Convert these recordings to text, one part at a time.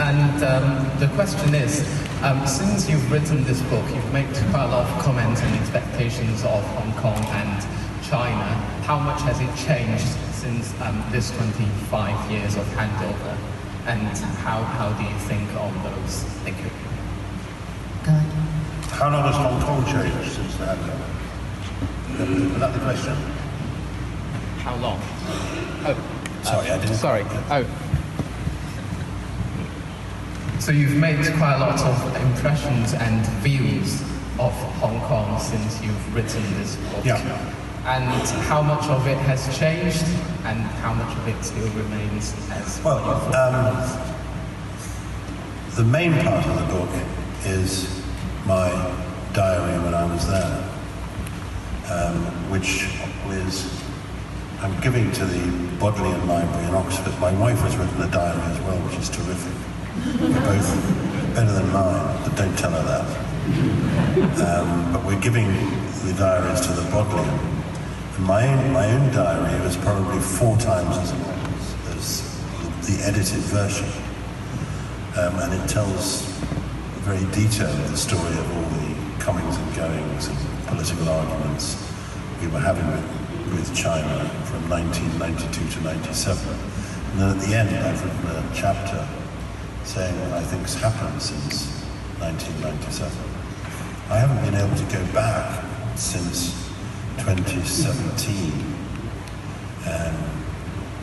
And the question is, since you've written this book, you've made quite a lot of comments and expectations of Hong Kong and China. How much has it changed since this 25 years of handover? And how do you think on those? Thank you. How long has Hong Kong changed since the handover? Was that the question? How long? Oh, sorry, I didn't. Sorry. Oh. So you've made quite a lot of impressions and views of Hong Kong since you've written this book. Yeah. And how much of it has changed, and how much of it still remains as well? The main part of the book is my diary when I was there, which I'm giving to the Bodleian Library in Oxford. My wife has written a diary as well, which is terrific. They're both better than mine, but don't tell her that. But we're giving the diaries to the Bodleian. And my own diary was probably 4 times as long as the edited version. And it tells very detailed the story of all the comings and goings and political arguments we were having with China from 1992 to 97. And then at the end I've written a chapter saying what I think's happened since 1997. I haven't been able to go back since 2017.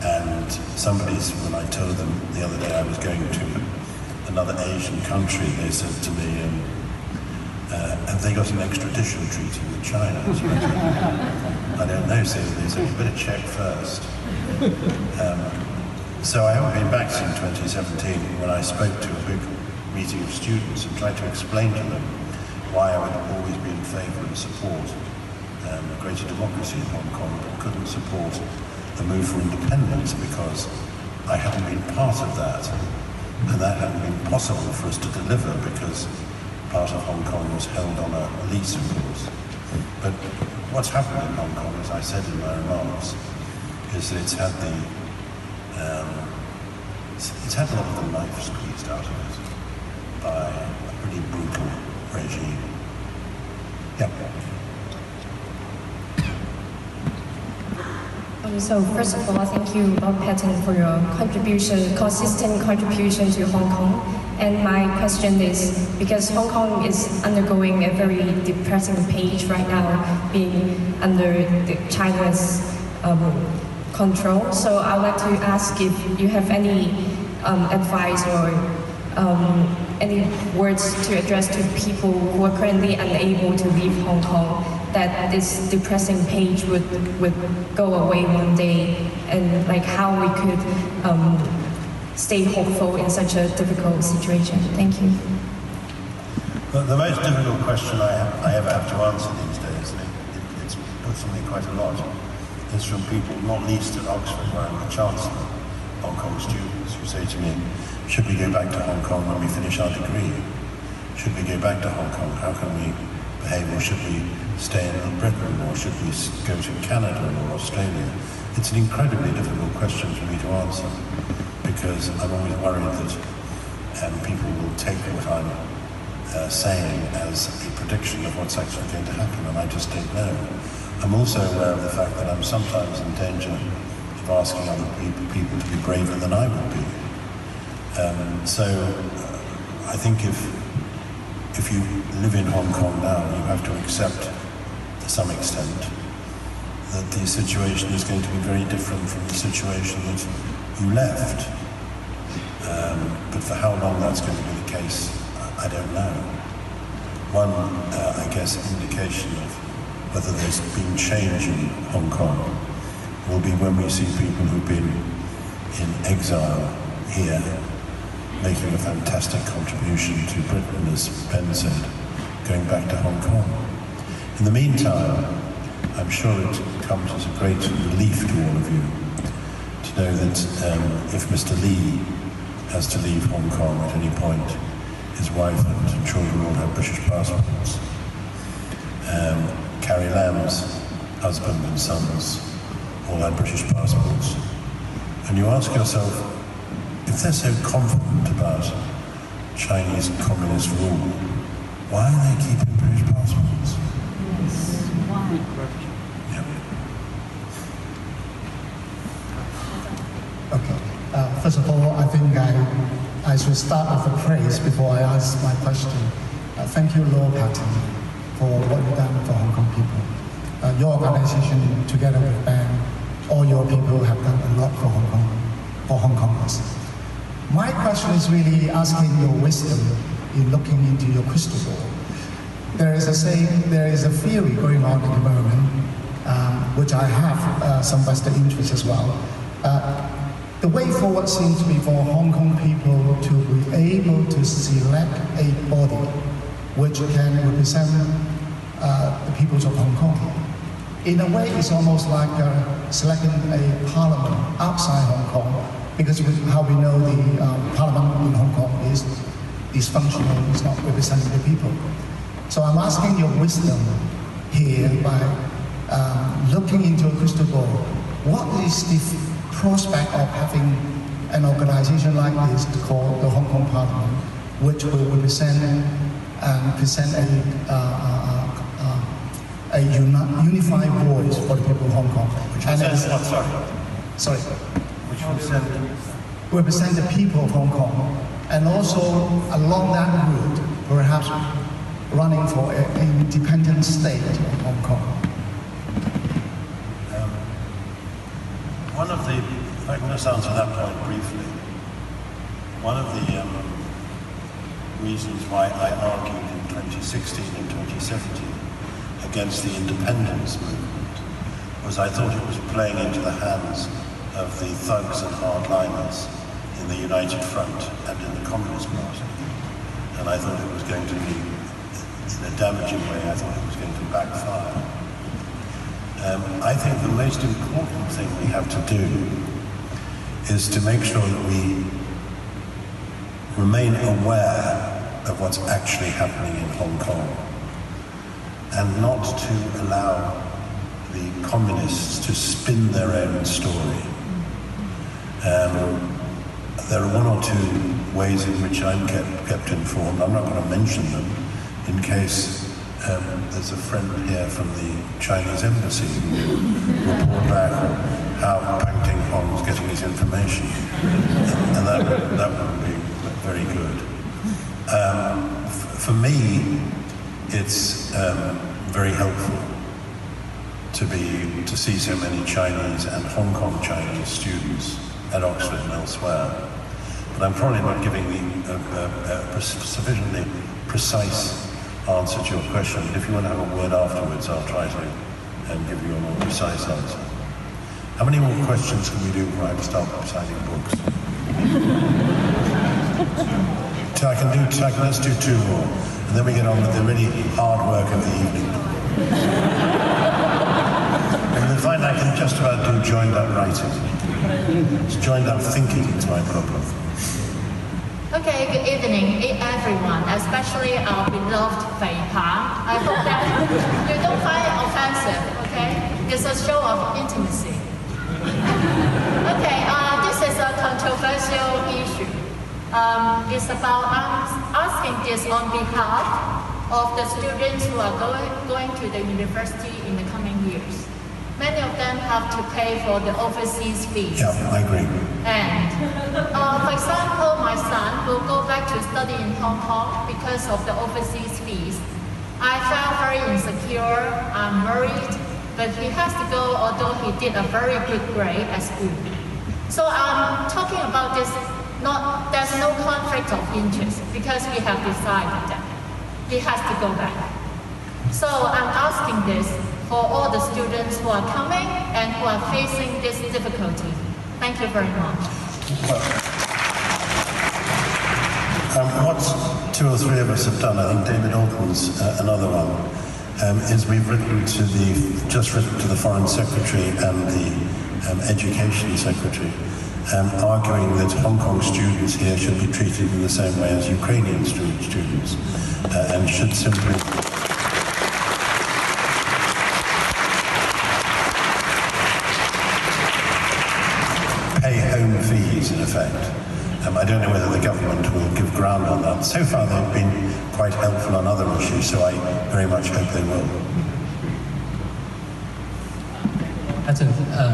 And when I told them the other day I was going to another Asian country, they said to me, have they got an extradition treaty with China? I don't know, so they said, you better check first. So I haven't been back since 2017 when I spoke to a big meeting of students and tried to explain to them why I would always be in favour and support greater democracy in Hong Kong, but couldn't support the move for independence because I hadn't been part of that. And that hadn't been possible for us to deliver because part of Hong Kong was held on a lease, of course. But what's happened in Hong Kong, as I said in my remarks, is that it's had a lot of the life squeezed out of it by a pretty brutal regime. Yeah. So first of all, thank you, Bob Patton, for your consistent contribution to Hong Kong. And my question is, because Hong Kong is undergoing a very depressing page right now, being under China's control. So I'd like to ask if you have any advice or any words to address to people who are currently unable to leave Hong Kong, that this depressing page would go away one day, and like how we could stay hopeful in such a difficult situation. Thank you. Well, the most difficult question I ever have to answer these days, and it's puts me quite a lot, is from people, not least at Oxford, where I'm the Chancellor, Hong Kong students who say to me, should we go back to Hong Kong when we finish our degree? Should we go back to Hong Kong? How can we behave? Or should we stay in Britain? Or should we go to Canada or Australia? It's an incredibly difficult question for me to answer because I'm always worried that people will take what I'm saying as a prediction of what's actually going to happen, and I just don't know. I'm also aware of the fact that I'm sometimes in danger of asking other people to be braver than I would be. So I think if you live in Hong Kong now, you have to accept to some extent that the situation is going to be very different from the situation that you left. But for how long that's going to be the case, I don't know. One, I guess, indication of whether there's been change in Hong Kong will be when we see people who've been in exile here making a fantastic contribution to Britain, as Ben said, going back to Hong Kong. In the meantime, I'm sure it comes as a great relief to all of you to know that if Mr. Lee has to leave Hong Kong at any point, his wife and children all have British passports. Carrie Lamb's husband and sons all had British passports. And you ask yourself, if they're so confident about Chinese communist rule, why are they keeping British passports? Yes. Why? Yeah. Okay. First of all, I think I should start with a praise before I ask my question. Thank you, Lord Patton, for what you've done for Hong Kong people. Your organization, together with BAN, all your people have done a lot for Hong Kongers. My question is really asking your wisdom in looking into your crystal ball. There is a theory going on at the moment, which I have some vested interest as well. The way forward seems to be for Hong Kong people to be able to select a body which can represent the peoples of Hong Kong. In a way, it's almost like selecting a parliament outside Hong Kong, because how we know the parliament in Hong Kong is dysfunctional, it's not representing the people. So I'm asking your wisdom here by looking into a crystal ball. What is the prospect of having an organization like this called the Hong Kong Parliament, which will represent and present a unified voice for the people of Hong Kong? Which will represent the people of Hong Kong, and also along that route, perhaps running for an independent state of Hong Kong. If I can just answer that point briefly, one of the reasons why I argued in 2016 and 2017 against the independence movement was I thought it was playing into the hands of the thugs and hardliners in the United Front and in the Communist Party. And I thought it was going to be, in a damaging way, I thought it was going to backfire. I think the most important thing we have to do is to make sure that we remain aware of what's actually happening in Hong Kong, and not to allow the communists to spin their own story. There are one or two ways in which I'm kept informed. I'm not going to mention them in case there's a friend here from the Chinese embassy who will report back how Pang Ting Hong's getting his information, and that would be very good. For me, it's very helpful to see so many Chinese and Hong Kong Chinese students at Oxford and elsewhere. But I'm probably not giving a sufficiently precise answer to your question. If you want to have a word afterwards, I'll try to give you a more precise answer. How many more questions can we do before I have to start citing books? Let's do two more, and then we get on with the really hard work of the evening. And you'll find I can just about do joined-up writing. It's joined-up thinking is my problem. Okay, good evening, everyone, especially our beloved Fei Pang. I hope that you don't find it offensive, okay? It's a show of intimacy. Okay, this is a controversial issue. It's about asking this on behalf of the students who are going to the university in the coming years. Many of them have to pay for the overseas fees. Yeah, I agree. And, for example, my son will go back to study in Hong Kong because of the overseas fees. I felt very insecure, I'm worried, but he has to go although he did a very good grade at school. So I'm talking about this, there's no conflict of interest because we have decided that he has to go back. So I'm asking this for all the students who are coming and who are facing this difficulty. Thank you very much. What two or three of us have done, I think David Alton's another one, is we've just written to the Foreign Secretary and the Education Secretary, arguing that Hong Kong students here should be treated in the same way as Ukrainian students, and should simply pay home fees, in effect, I don't know whether the government will give ground on that. So far they've been quite helpful on other issues, so I very much hope they will.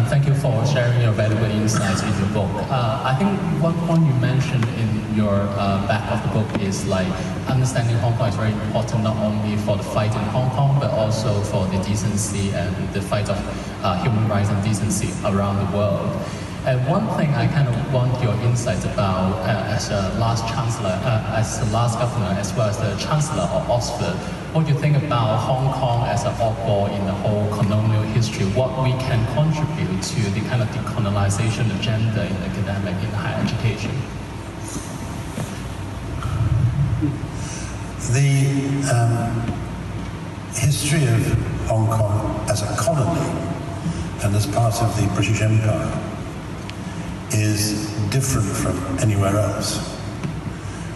Thank you for sharing your valuable insights in your book. I think one point you mentioned in your back of the book is like understanding Hong Kong is very important not only for the fight in Hong Kong but also for the decency and the fight of human rights and decency around the world. And one thing I kind of want your insights about as a last chancellor, as the last governor, as well as the chancellor of Oxford, what do you think about Hong Kong as an oddball in the whole colonial history? What we can contribute to the kind of decolonization agenda in academic, in higher education? The history of Hong Kong as a colony and as part of the British Empire is different from anywhere else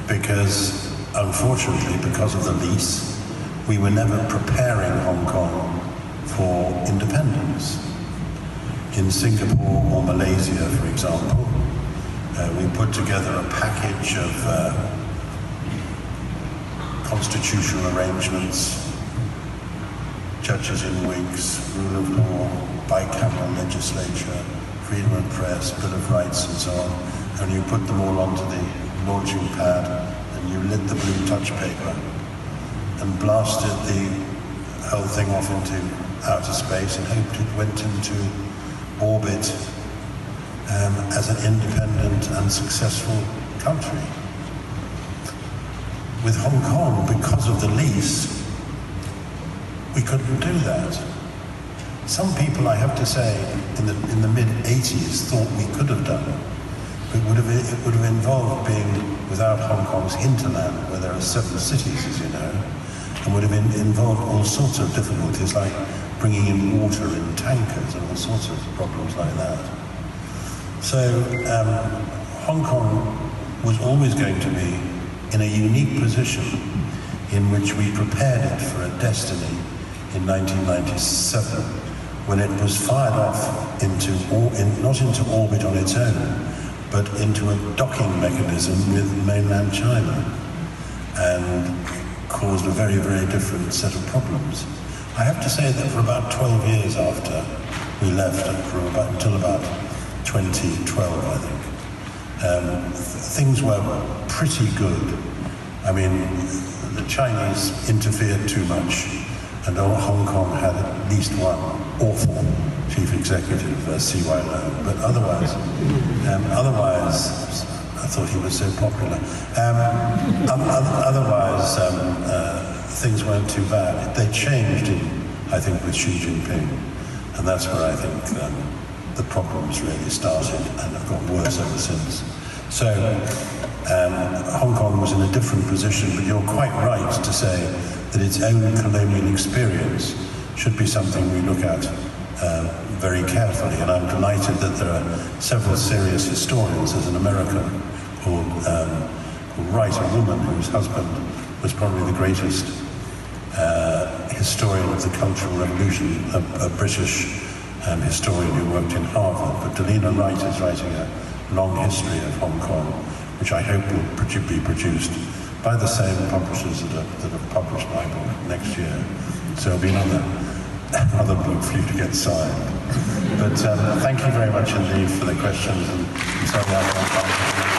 because, unfortunately, because of the lease, we were never preparing Hong Kong for independence. In Singapore or Malaysia, for example, we put together a package of constitutional arrangements, judges in wigs, rule of law, bicameral legislature, freedom of press, Bill of Rights and so on, and you put them all onto the launching pad and you lit the blue touch paper and blasted the whole thing off into outer space and hoped it went into orbit as an independent and successful country. With Hong Kong, because of the lease, we couldn't do that. Some people, I have to say, in the mid-80s thought we could have done it. It would have involved being without Hong Kong's hinterland, where there are 7 cities, as you know, and would have involved all sorts of difficulties, like bringing in water in tankers and all sorts of problems like that. So Hong Kong was always going to be in a unique position in which we prepared it for a destiny in 1997, when it was fired off not into orbit on its own, but into a docking mechanism with mainland China, and caused a very, very different set of problems. I have to say that for about 12 years after we left, until about 2012, I think, things were pretty good. I mean, the Chinese interfered too much, and Hong Kong had at least one awful chief executive, C.Y. Low, but otherwise, I thought he was so popular. Things weren't too bad. They changed, I think, with Xi Jinping, and that's where I think the problems really started and have got worse ever since. So Hong Kong was in a different position, but you're quite right to say that its own colonial experience should be something we look at very carefully, and I'm delighted that there are several serious historians. There's an American called Wright, a woman whose husband was probably the greatest historian of the Cultural Revolution, a British historian who worked in Harvard. But Delina Wright is writing a long history of Hong Kong, which I hope will be produced by the same publishers that have published my book next year. So it'll be another book for you to get signed. But thank you very much indeed for the questions, and sorry I can't answer.